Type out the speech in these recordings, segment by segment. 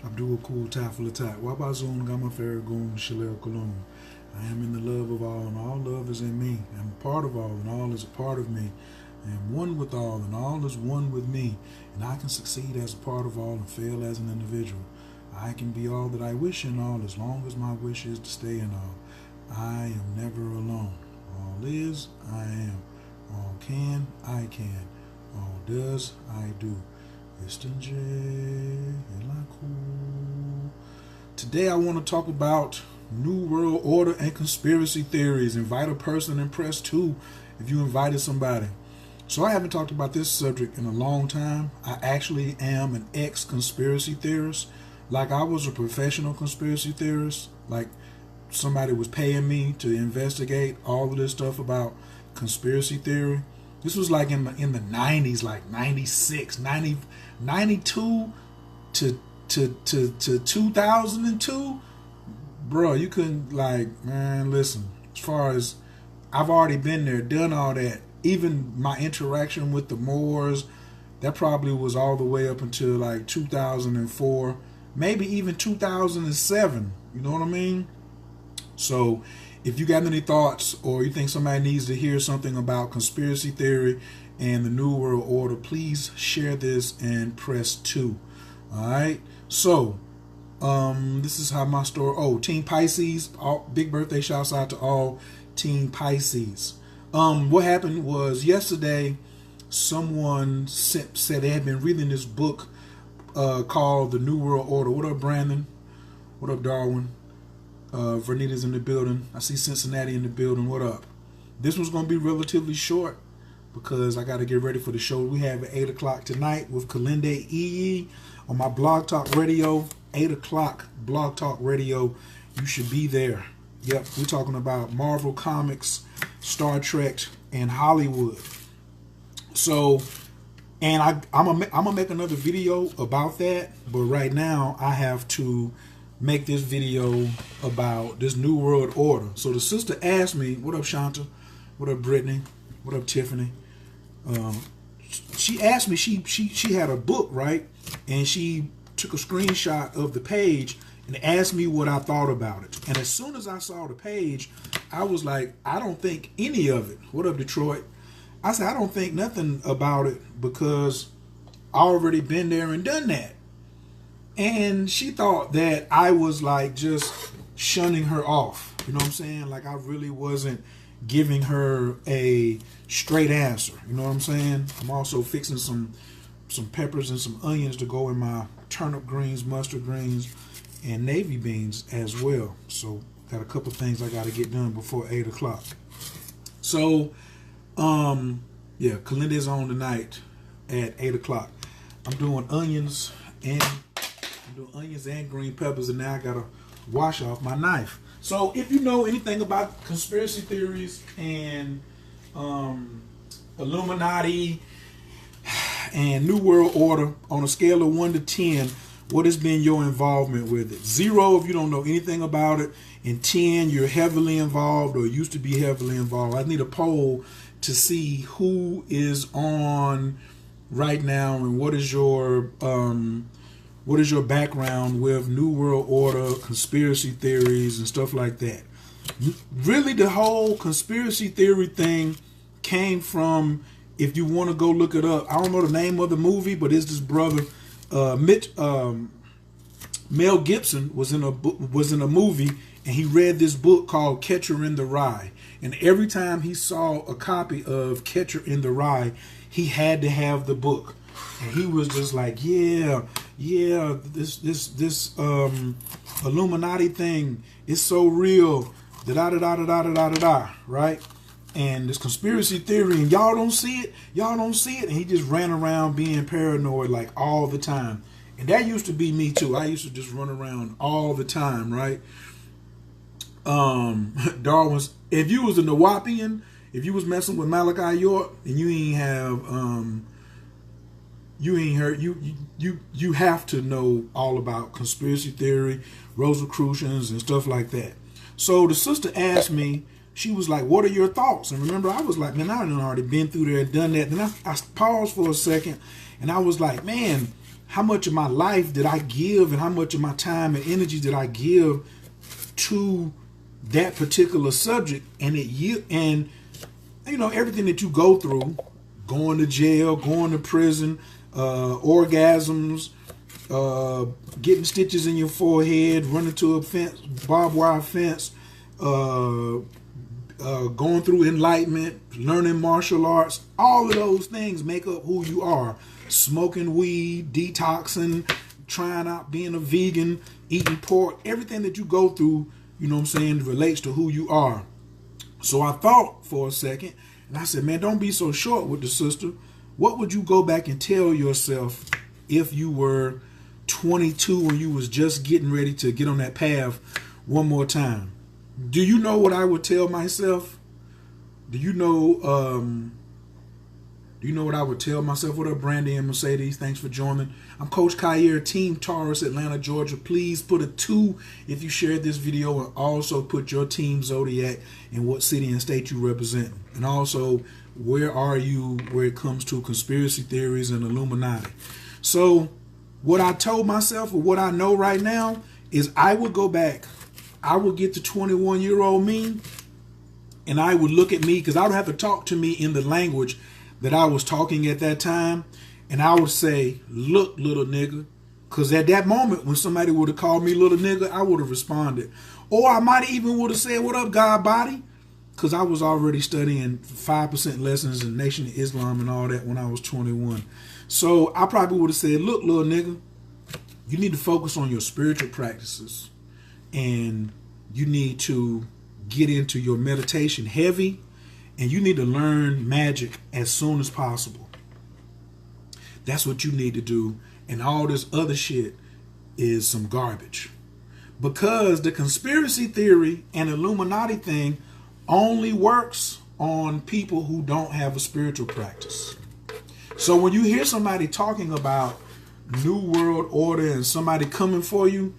Abdul Kul Tafel Attack. Wabazun Gama Farragun Shalel Kulun. I am in the love of all, and all love is in me. I am a part of all, and all is a part of me. I am one with all, and all is one with me. And I can succeed as a part of all and fail as an individual. I can be all that I wish in all as long as my wish is to stay in all. I am never alone. All is, I am. All can, I can. All does, I do. Today I want to talk about New World Order and conspiracy theories. Invite a person and press 2 if you invited somebody. So I haven't talked about this subject in a long time. I actually am an ex-conspiracy theorist. Like I was a professional conspiracy theorist. Like somebody was paying me to investigate all of this stuff about conspiracy theory. This was like in the 90s, like 96, 92 to 2002. Bro, you couldn't, like, man, listen, as far as I've already been there, done all that, even my interaction with the Moors, that probably was all the way up until like 2004, maybe even 2007. You know what I mean? So if you got any thoughts or you think somebody needs to hear something about conspiracy theory and the New World Order, please share this and press 2. All right. So this is how my story. Oh, Team Pisces. Big birthday shouts out to all Team Pisces. What happened was yesterday, someone said they had been reading this book called The New World Order. What up, Brandon? What up, Darwin? Vernita's in the building. I see Cincinnati in the building. What up? This one's going to be relatively short because I got to get ready for the show we have at 8 o'clock tonight with Kalinde EE on my Blog Talk Radio. 8 o'clock Blog Talk Radio. You should be there. Yep, we're talking about Marvel Comics, Star Trek, and Hollywood. So, and I'm gonna make another video about that, but right now I have to make this video about this New World Order. So the sister asked me, what up, Shanta? What up, Brittany? What up, Tiffany? She asked me, she had a book, right? And she took a screenshot of the page and asked me what I thought about it. And as soon as I saw the page, I was like, I don't think any of it. What up, Detroit? I said, I don't think nothing about it because I already been there and done that. And she thought that I was like just shunning her off. You know what I'm saying? Like I really wasn't giving her a straight answer. You know what I'm saying? I'm also fixing some peppers and some onions to go in my turnip greens, mustard greens, and navy beans as well. So got a couple things I got to get done before 8 o'clock. So, yeah, Kalinda's on tonight at 8 o'clock. I'm doing onions and green peppers, and now I gotta wash off my knife. So if you know anything about conspiracy theories and Illuminati and New World Order, on a scale of 1 to 10, what has been your involvement with it? 0 if you don't know anything about it, and 10 you're heavily involved or used to be heavily involved. I need a poll to see who is on right now and what is your background with New World Order, conspiracy theories, and stuff like that. Really, the whole conspiracy theory thing came from, if you want to go look it up, I don't know the name of the movie, but it's this brother, Mel Gibson was in a movie, and he read this book called Catcher in the Rye. And every time he saw a copy of Catcher in the Rye, he had to have the book. And he was just like, yeah, this Illuminati thing is so real, right? And this conspiracy theory, and y'all don't see it, and he just ran around being paranoid like all the time. And that used to be me too. I used to just run around all the time, right? Darwin's, if you was a Nawapian, if you was messing with Malachi York, and you ain't have you ain't heard, you have to know all about conspiracy theory, Rosicrucians, and stuff like that. So the sister asked me, she was like, what are your thoughts? And remember, I was like, man, I done already been through there and done that. Then I paused for a second, and I was like, man, how much of my life did I give, and how much of my time and energy did I give to that particular subject, and everything that you go through, going to jail, going to prison, orgasms, getting stitches in your forehead, running to a fence, barbed wire fence, going through enlightenment, learning martial arts. All of those things make up who you are. Smoking weed, detoxing, trying out being a vegan, eating pork, everything that you go through, relates to who you are. So I thought for a second, and I said, man, don't be so short with the sister. What would you go back and tell yourself if you were 22 and you was just getting ready to get on that path one more time? Do you know what I would tell myself? Do you know what I would tell myself? What up, Brandy and Mercedes? Thanks for joining. I'm Coach Khayr, Team Taurus, Atlanta, Georgia. Please put a 2 if you shared this video, and also put your team zodiac and what city and state you represent. And also, where are you where it comes to conspiracy theories and Illuminati? So what I told myself, or what I know right now, is I would go back. I would get the 21-year-old me, and I would look at me, because I would have to talk to me in the language that I was talking at that time. And I would say, look, little nigga. Because at that moment, when somebody would have called me little nigga, I would have responded. Or I might even would have said, what up, God body? Because I was already studying 5% lessons in Nation of Islam and all that when I was 21. So I probably would have said, look, little nigga, you need to focus on your spiritual practices. And you need to get into your meditation heavy. And you need to learn magic as soon as possible. That's what you need to do. And all this other shit is some garbage. Because the conspiracy theory and Illuminati thing only works on people who don't have a spiritual practice. So when you hear somebody talking about New World Order and somebody coming for you,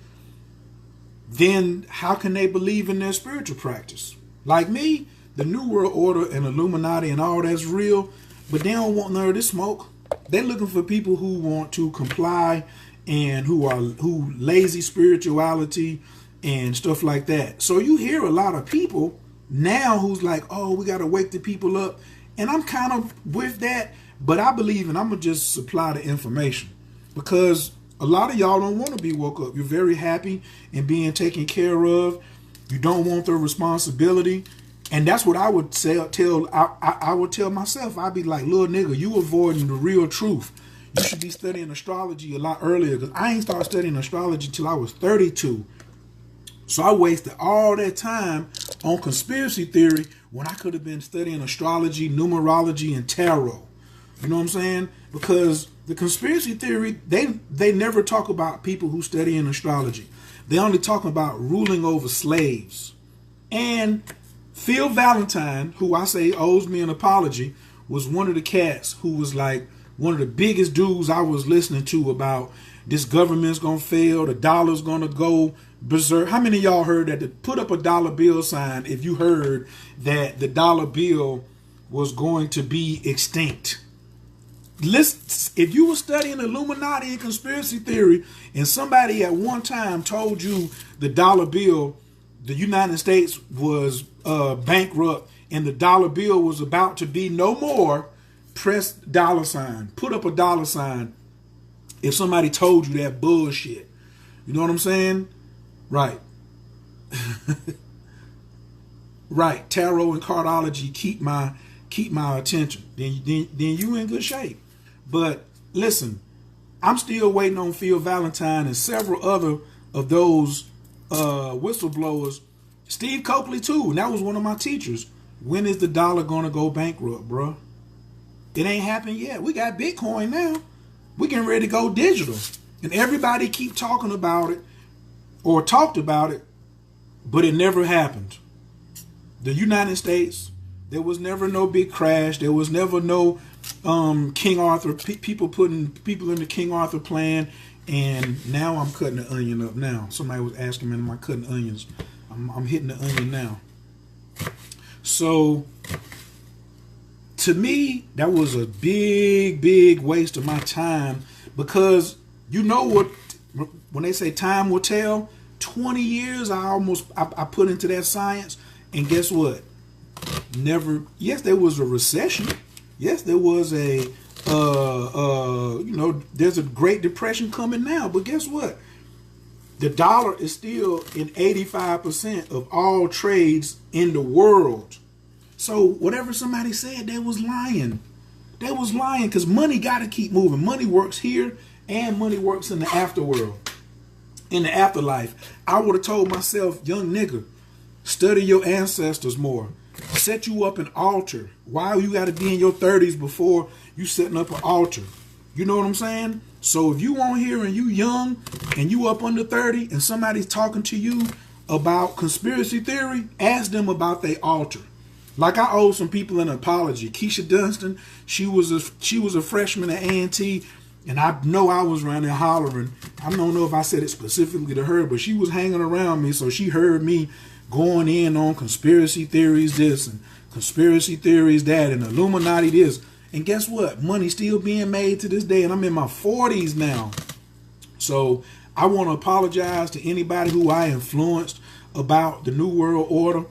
then how can they believe in their spiritual practice? Like me, the New World Order and Illuminati and all that's real, but they don't want none of this smoke. They're looking for people who want to comply and who lazy spirituality and stuff like that. So you hear a lot of people now who's like, oh, we got to wake the people up. And I'm kind of with that, but I believe, and I'm going to just supply the information, because a lot of y'all don't want to be woke up. You're very happy in being taken care of. You don't want the responsibility. And that's what I would I would tell myself. I'd be like, little nigga, you avoiding the real truth. You should be studying astrology a lot earlier, because I ain't started studying astrology till I was 32. So I wasted all that time on conspiracy theory when I could have been studying astrology, numerology, and tarot. You know what I'm saying? Because the conspiracy theory, they never talk about people who study in astrology. They only talk about ruling over slaves. And Phil Valentine, who I say owes me an apology, was one of the cats who was like one of the biggest dudes I was listening to about this government's going to fail, the dollar's going to go berserk. How many of y'all heard that? To put up a dollar bill sign if you heard that the dollar bill was going to be extinct. Listen, if you were studying Illuminati and conspiracy theory and somebody at one time told you the dollar bill, the United States was bankrupt and the dollar bill was about to be no more, press dollar sign. Put up a dollar sign if somebody told you that bullshit. You know what I'm saying? Right. Right. Tarot and cardology keep my attention. Then you in good shape. But listen, I'm still waiting on Phil Valentine and several other of those whistleblowers. Steve Coakley too, and that was one of my teachers. When is the dollar gonna go bankrupt, bro? It ain't happened yet. We got Bitcoin now. We getting ready to go digital, and everybody keep talking about it or talked about it, but it never happened. The United States, there was never no big crash. There was never no King Arthur people putting people in the King Arthur plan. And now I'm cutting the onion up now. Somebody was asking me, am I cutting onions? I'm hitting the onion now. So to me, that was a big waste of my time, because You know what? When they say time will tell, 20 years I put into that science, and guess what? Never. Yes, there was a recession. Yes, there was a there's a Great Depression coming now. But guess what? The dollar is still in 85% of all trades in the world. So whatever somebody said, they was lying. They was lying because money got to keep moving. Money works here and money works in the afterworld, in the afterlife. I would have told myself, young nigga, study your ancestors more. Set you up an altar. Why you got to be in your 30s before you setting up an altar? You know what I'm saying? So if you on here and you young and you up under 30 and somebody's talking to you about conspiracy theory, ask them about their altar. Like I owe some people an apology. Keisha Dunstan, she was a freshman at A&T, and I know I was around there hollering. I don't know if I said it specifically to her, but she was hanging around me, so she heard me going in on conspiracy theories this and conspiracy theories that and Illuminati this. And guess what? Money's still being made to this day, and I'm in my 40s now. So I want to apologize to anybody who I influenced about the New World Order.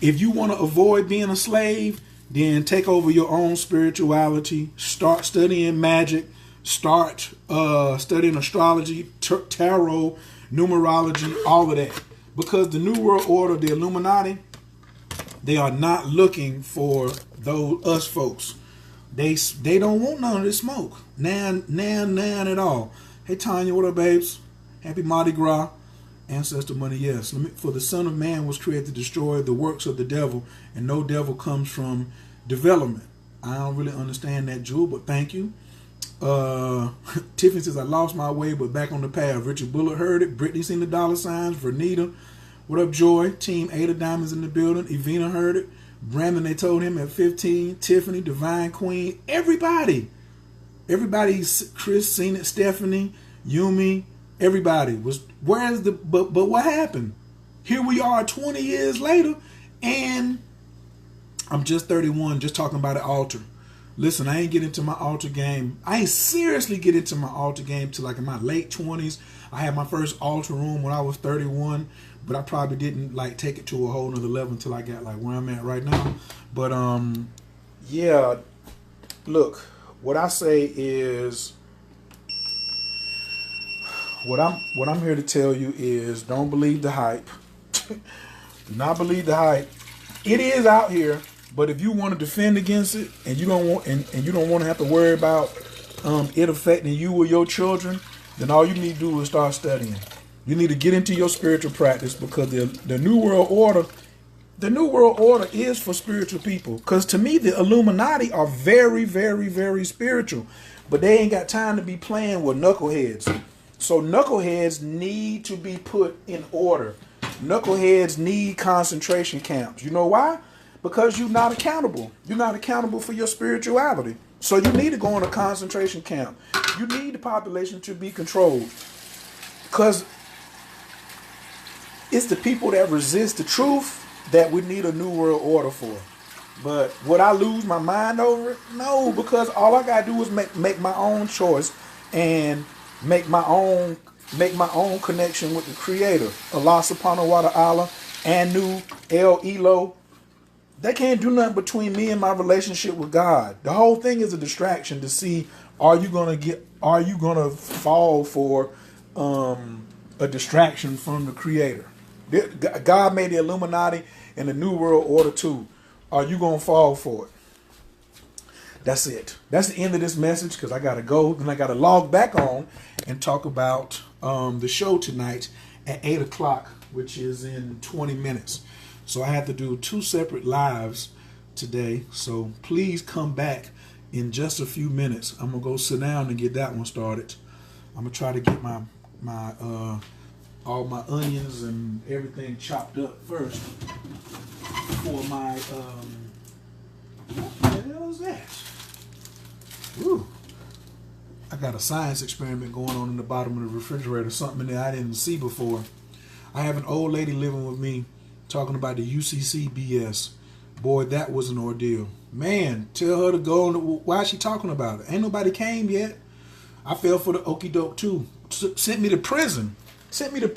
If you want to avoid being a slave, then take over your own spirituality. Start studying magic. Start studying astrology, tarot, numerology, all of that. Because the New World Order, the Illuminati, they are not looking for us folks. They don't want none of this smoke. None at all. Hey Tanya, what up, babes? Happy Mardi Gras. Ancestor money, yes. For the Son of Man was created to destroy the works of the devil, and no devil comes from development. I don't really understand that, Jewel, but thank you. Tiffany says, I lost my way, but back on the path. Richard Bullet heard it. Brittany seen the dollar signs. Vernita, what up, Joy? Team 8 of Diamonds in the building. Evina heard it. Brandon, they told him at 15. Tiffany, Divine Queen. Everybody, Chris seen it. Stephanie, Yumi, everybody was. Where's the? But what happened? Here we are, 20 years later, and I'm just 31, just talking about an altar. Listen, I ain't get into my altar game. I ain't seriously get into my altar game till like in my late 20s. I had my first altar room when I was 31, but I probably didn't like take it to a whole nother level until I got like where I'm at right now. But yeah, look, what I say is, what I'm here to tell you is, don't believe the hype. Do not believe the hype. It is out here. But if you want to defend against it, and you don't want and you don't want to have to worry about it affecting you or your children, then all you need to do is start studying. You need to get into your spiritual practice, because the New World Order is for spiritual people. Because to me, the Illuminati are very, very, very spiritual, but they ain't got time to be playing with knuckleheads. So knuckleheads need to be put in order. Knuckleheads need concentration camps. You know why? Because you're not accountable. You're not accountable for your spirituality. So you need to go in a concentration camp. You need the population to be controlled. Because it's the people that resist the truth that we need a New World Order for. But would I lose my mind over it? No, because all I got to do is make my own choice and make my own connection with the Creator. Allah subhanahu wa ta'ala, Anu, El Elo. They can't do nothing between me and my relationship with God. The whole thing is a distraction to see, are you gonna fall for a distraction from the Creator? God made the Illuminati and the New World Order too. Are you gonna fall for it? That's it. That's the end of this message, because I gotta go. Then I gotta log back on and talk about the show tonight at 8 o'clock, which is in 20 minutes. So I have to do 2 separate lives today. So please come back in just a few minutes. I'm gonna go sit down and get that one started. I'm gonna try to get my all my onions and everything chopped up first for my what the hell is that? Ooh. I got a science experiment going on in the bottom of the refrigerator, something that I didn't see before. I have an old lady living with me talking about the UCC BS. Boy, that was an ordeal. Man, tell her to go. Why is she talking about it? Ain't nobody came yet. I fell for the okie doke too. Sent me to prison. Sent me to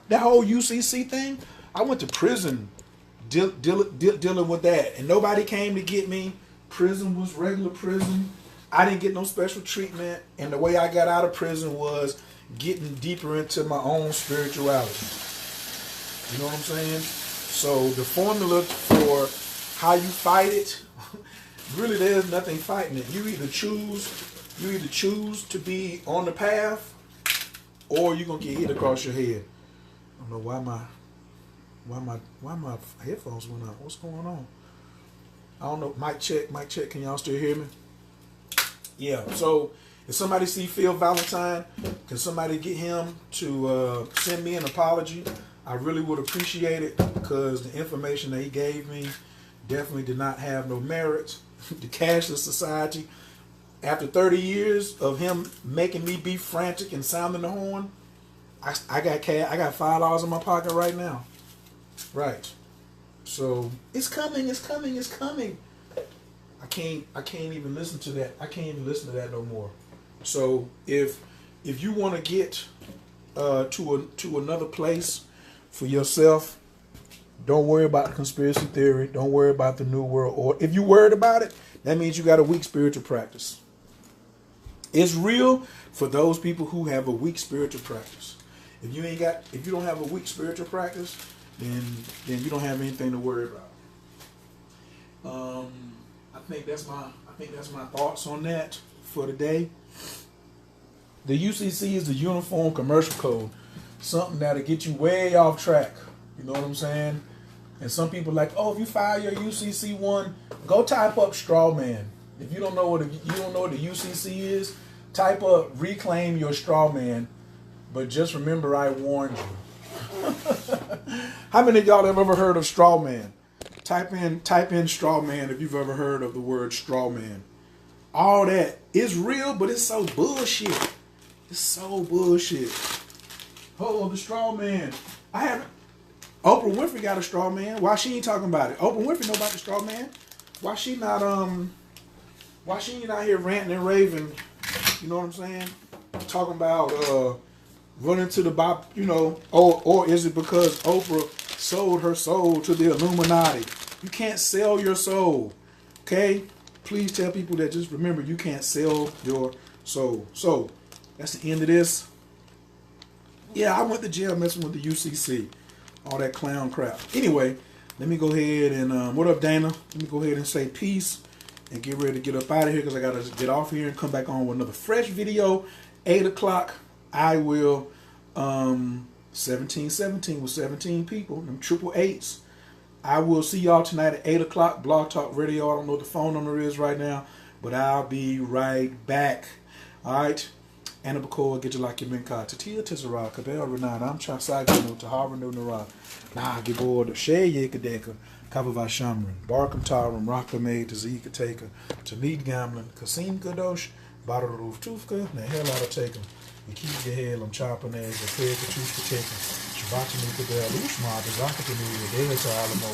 that whole UCC thing. I went to prison dealing with that, and nobody came to get me. Prison was regular prison. I didn't get no special treatment, and the way I got out of prison was getting deeper into my own spirituality. You know what I'm saying? So the formula for how you fight it, really there's nothing fighting it. You either choose to be on the path, or you're gonna get hit across your head. I don't know why my headphones went out. What's going on? I don't know. Mic check. Can y'all still hear me? Yeah. So if somebody see Phil Valentine, can somebody get him to send me an apology? I really would appreciate it, because the information that he gave me definitely did not have no merit. The cashless society, after 30 years of him making me be frantic and sounding the horn, I got $5 in my pocket right now. Right. So it's coming. I can't even listen to that. I can't even listen to that no more. So if you want to get to another place for yourself, don't worry about the conspiracy theory. Don't worry about the New World Order. If you're worried about it, that means you got a weak spiritual practice. It's real for those people who have a weak spiritual practice. If you don't have a weak spiritual practice, then you don't have anything to worry about. I think that's my thoughts on that for today. The UCC is the Uniform Commercial Code, something that'll get you way off track. You know what I'm saying? And some people are like, oh, if you file your UCC one, go type up straw man. If you don't know what the UCC is, type up reclaim your straw man. But just remember, I warned you. How many of y'all have ever heard of straw man? Type in straw man if you've ever heard of the word straw man. All that is real, but it's so bullshit. It's so bullshit. Oh, the straw man. I haven't. Oprah Winfrey got a straw man. Why she ain't talking about it? Oprah Winfrey know about the straw man. Why she not here ranting and raving? You know what I'm saying? Talking about running to the Bob, you know, or is it because Oprah sold her soul to the Illuminati? You can't sell your soul. Okay? Please tell people that, just remember, you can't sell your soul. So that's the end of this. Yeah, I went to jail messing with the UCC. All that clown crap. Anyway, let me go ahead and, what up, Dana? Let me go ahead and say peace and get ready to get up out of here, because I got to get off here and come back on with another fresh video. 8 o'clock, I will, 1717 with 17 people, them 888s. I will see y'all tonight at 8 o'clock, Blog Talk Radio. I don't know what the phone number is right now, but I'll be right back. All right? Anabacoa, get you like your minka, Tatia Tizara, Kabel Renan, I'm Chasagano, Tahara no Nara, Nah, get bored, Shay Yakadeka, Kabava Shamran, Barkam Taram, Rockame, Tazika Taker, Talid Gamlin, Kasim Kadosh, Badaruf Tufka, Nahel out Taker, Iki Gahel, Chopping Eggs, the Fair Tufka Taker, Shabbatani Kabel, Ushma, the Zakatanu, the Data Alamo,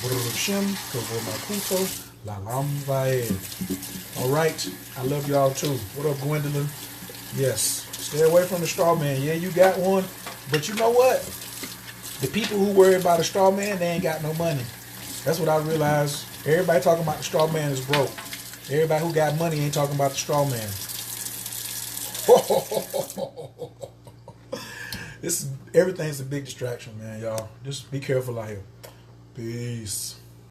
Burur Shem, Kavo Makuto, Lalam Vaed. All right, I love y'all too. What up, Gwendolyn? Yes, stay away from the straw man. Yeah, you got one, but you know what? The people who worry about a straw man, they ain't got no money. That's what I realized. Everybody talking about the straw man is broke. Everybody who got money ain't talking about the straw man. Everything's a big distraction, man, y'all. Just be careful out here. Peace.